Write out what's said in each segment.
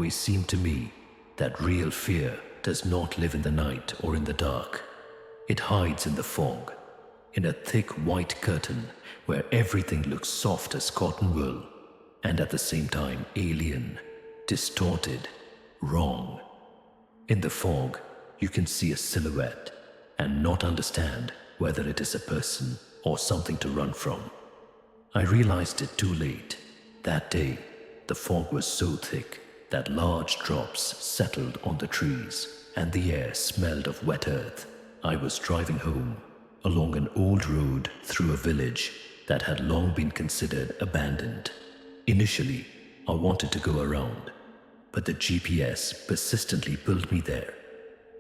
always seemed to me that real fear does not live in the night or in the dark. It hides in the fog, in a thick white curtain where everything looks soft as cotton wool, and at the same time alien, distorted, wrong. In the fog, you can see a silhouette and not understand whether it is a person or something to run from. I realized it too late. That day, the fog was so thick that large drops settled on the trees and the air smelled of wet earth. I was driving home along an old road through a village that had long been considered abandoned. Initially, I wanted to go around, but the GPS persistently pulled me there,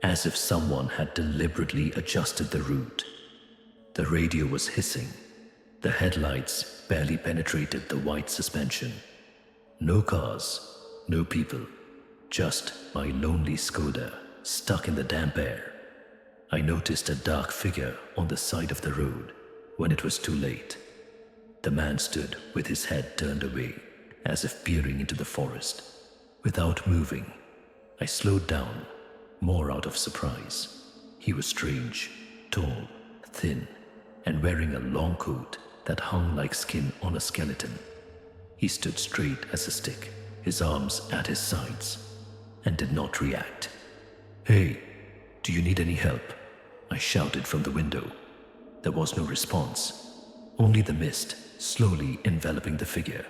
as if someone had deliberately adjusted the route. The radio was hissing. The headlights barely penetrated the white suspension. No cars, no people, just my lonely Skoda stuck in the damp air. I noticed a dark figure on the side of the road when it was too late. The man stood with his head turned away, as if peering into the forest. Without moving, I slowed down, more out of surprise. He was strange, tall, thin, and wearing a long coat that hung like skin on a skeleton. He stood straight as a stick, his arms at his sides, and did not react. "Hey, do you need any help?" I shouted from the window. There was no response, only the mist slowly enveloping the figure.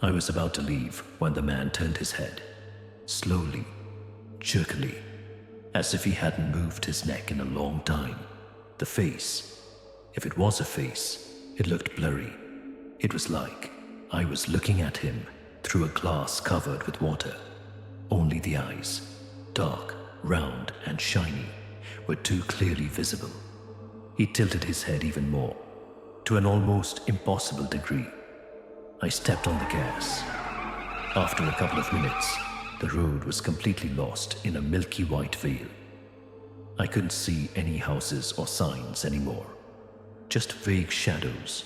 I was about to leave when the man turned his head, slowly, jerkily, as if he hadn't moved his neck in a long time. The face, if it was a face, it looked blurry. It was like I was looking at him through a glass covered with water. Only the eyes, dark, round, and shiny, were too clearly visible. He tilted his head even more, to an almost impossible degree. I stepped on the gas. After a couple of minutes, the road was completely lost in a milky white veil. I couldn't see any houses or signs anymore, just vague shadows.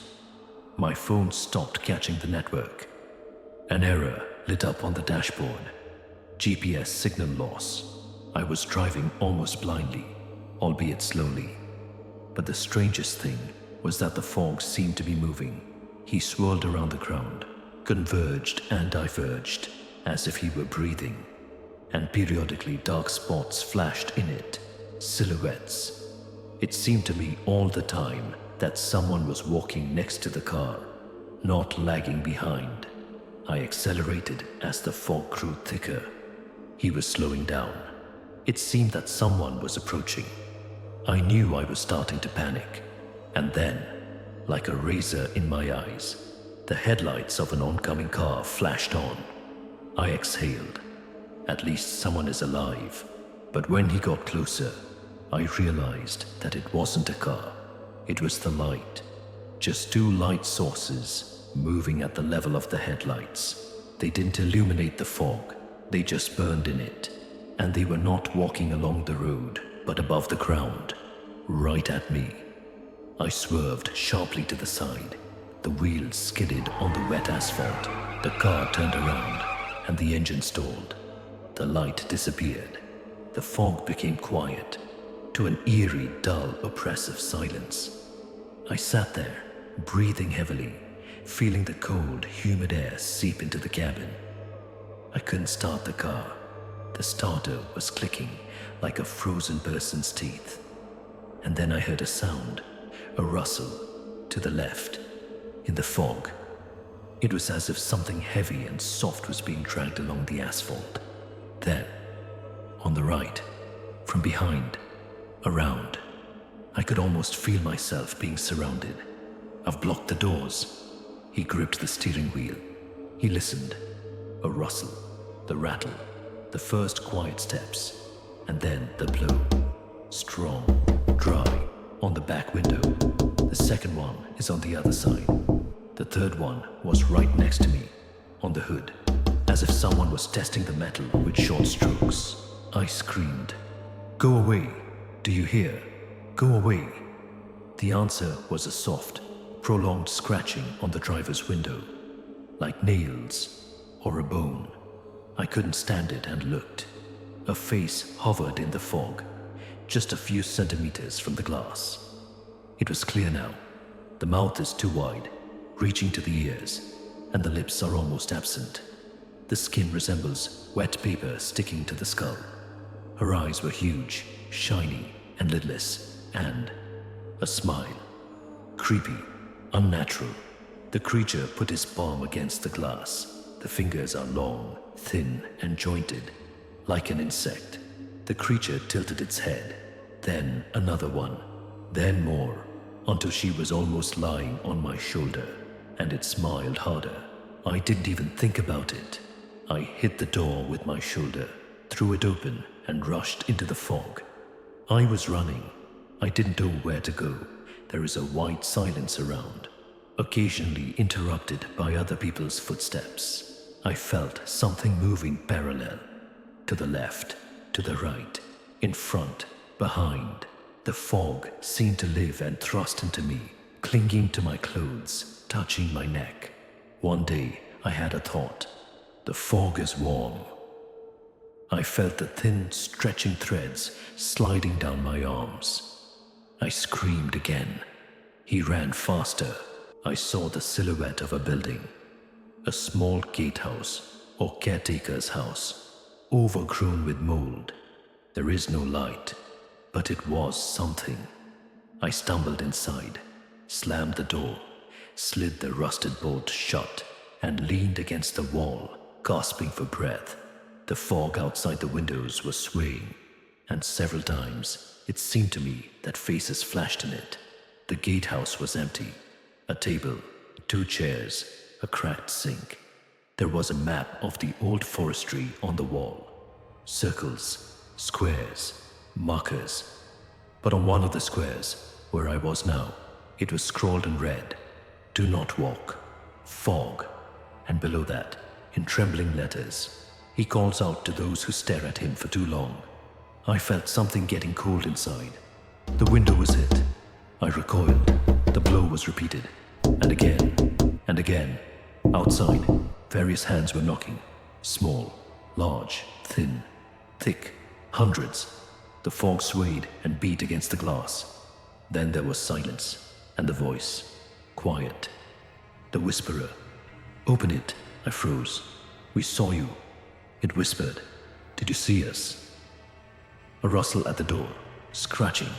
My phone stopped catching the network. An error lit up on the dashboard. GPS signal loss. I was driving almost blindly, albeit slowly. But the strangest thing was that the fog seemed to be moving. He swirled around the ground, converged and diverged, as if he were breathing. And periodically dark spots flashed in it, silhouettes. It seemed to me all the time that someone was walking next to the car, not lagging behind. I accelerated as the fog grew thicker. He was slowing down. It seemed that someone was approaching. I knew I was starting to panic. And then, like a razor in my eyes, the headlights of an oncoming car flashed on. I exhaled. At least someone is alive. But when he got closer, I realized that it wasn't a car. It was the light. Just two light sources moving at the level of the headlights. They didn't illuminate the fog. They just burned in it. And they were not walking along the road, but above the ground, right at me. I swerved sharply to the side. The wheels skidded on the wet asphalt. The car turned around, and the engine stalled. The light disappeared. The fog became quiet, to an eerie, dull, oppressive silence. I sat there, breathing heavily, feeling the cold, humid air seep into the cabin. I couldn't start the car. The starter was clicking like a frozen person's teeth. And then I heard a sound, a rustle, to the left, in the fog. It was as if something heavy and soft was being dragged along the asphalt. Then, on the right, from behind, around, I could almost feel myself being surrounded. "I've blocked the doors." He gripped the steering wheel. He listened. A rustle, the rattle, the first quiet steps, and then the blow. Strong, dry, on the back window. The second one is on the other side. The third one was right next to me, on the hood, as if someone was testing the metal with short strokes. I screamed, "Go away! Do you hear? Go away!" The answer was a soft, prolonged scratching on the driver's window, like nails or a bone. I couldn't stand it and looked. A face hovered in the fog, just a few centimeters from the glass. It was clear now. The mouth is too wide, reaching to the ears, and the lips are almost absent. The skin resembles wet paper sticking to the skull. Her eyes were huge, shiny, and lidless, and a smile. Creepy, unnatural. The creature put his palm against the glass. The fingers are long, thin, and jointed, like an insect. The creature tilted its head, then another one, then more, until she was almost lying on my shoulder, and it smiled harder. I didn't even think about it. I hit the door with my shoulder, threw it open, and rushed into the fog. I was running. I didn't know where to go. There is a white silence around, occasionally interrupted by other people's footsteps. I felt something moving parallel, to the left, to the right, in front, behind. The fog seemed to live and thrust into me, clinging to my clothes, touching my neck. One day, I had a thought. The fog is warm. I felt the thin, stretching threads sliding down my arms. I screamed again. He ran faster. I saw the silhouette of a building. A small gatehouse, or caretaker's house, overgrown with mold. There is no light, but it was something. I stumbled inside, slammed the door, slid the rusted bolt shut, and leaned against the wall, gasping for breath. The fog outside the windows was swaying, and several times it seemed to me that faces flashed in it. The gatehouse was empty. A table, 2 chairs, a cracked sink. There was a map of the old forestry on the wall. Circles, squares, markers. But on one of the squares, where I was now, it was scrawled in red, "Do not walk. Fog." And below that, in trembling letters, he calls out to those who stare at him for too long. I felt something getting cold inside. The window was hit. I recoiled. The blow was repeated. And again. And again. Outside, various hands were knocking. Small, large, thin, thick. Hundreds. The fog swayed and beat against the glass. Then there was silence. And the voice. Quiet. The whisperer. "Open it." I froze. "We saw you." It whispered. "Did you see us?" A rustle at the door. Scratching.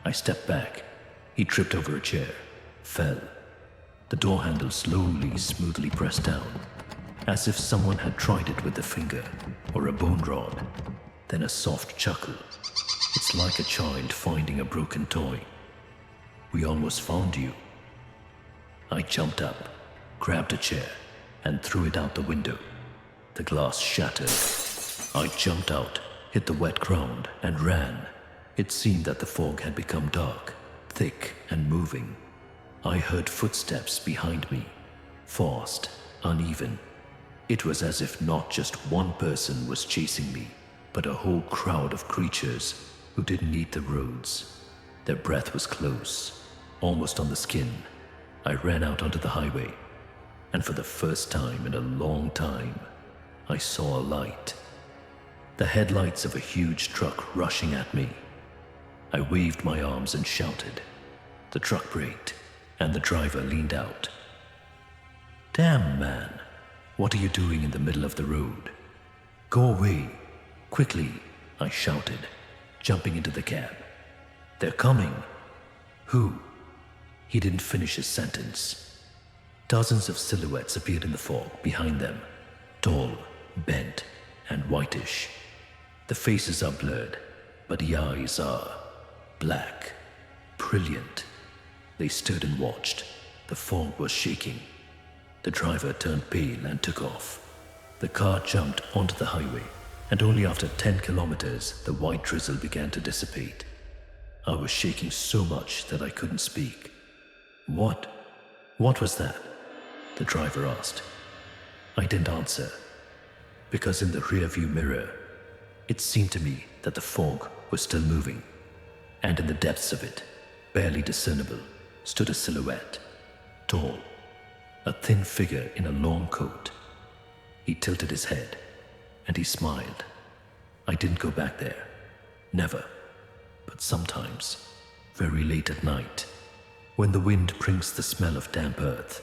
I stepped back. He tripped over a chair. Fell. The door handle slowly, smoothly pressed down, as if someone had tried it with a finger or a bone rod. Then a soft chuckle. It's like a child finding a broken toy. "We almost found you." I jumped up, grabbed a chair, and threw it out the window. The glass shattered. I jumped out, hit the wet ground, and ran. It seemed that the fog had become dark, thick, and moving. I heard footsteps behind me, fast, uneven. It was as if not just one person was chasing me, but a whole crowd of creatures who didn't need the roads. Their breath was close, almost on the skin. I ran out onto the highway, and for the first time in a long time, I saw a light. The headlights of a huge truck rushing at me. I waved my arms and shouted. The truck braked, and the driver leaned out. "Damn, man, what are you doing in the middle of the road? Go away, quickly," I shouted, jumping into the cab. "They're coming." "Who?" He didn't finish his sentence. Dozens of silhouettes appeared in the fog behind them, tall, bent, and whitish. The faces are blurred, but the eyes are black, brilliant. They stood and watched. The fog was shaking. The driver turned pale and took off. The car jumped onto the highway, and only after 10 kilometers, the white drizzle began to dissipate. I was shaking so much that I couldn't speak. What was that?" the driver asked. I didn't answer, because in the rearview mirror, it seemed to me that the fog was still moving, and in the depths of it, barely discernible, stood a silhouette, tall, a thin figure in a long coat. He tilted his head, and he smiled. I didn't go back there. Never. But sometimes, very late at night, when the wind brings the smell of damp earth,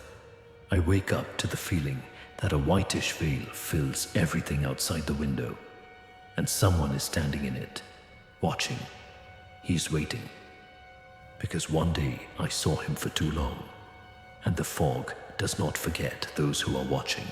I wake up to the feeling that a whitish veil fills everything outside the window, and someone is standing in it, watching. He's waiting. Because one day I saw him for too long, and the fog does not forget those who are watching.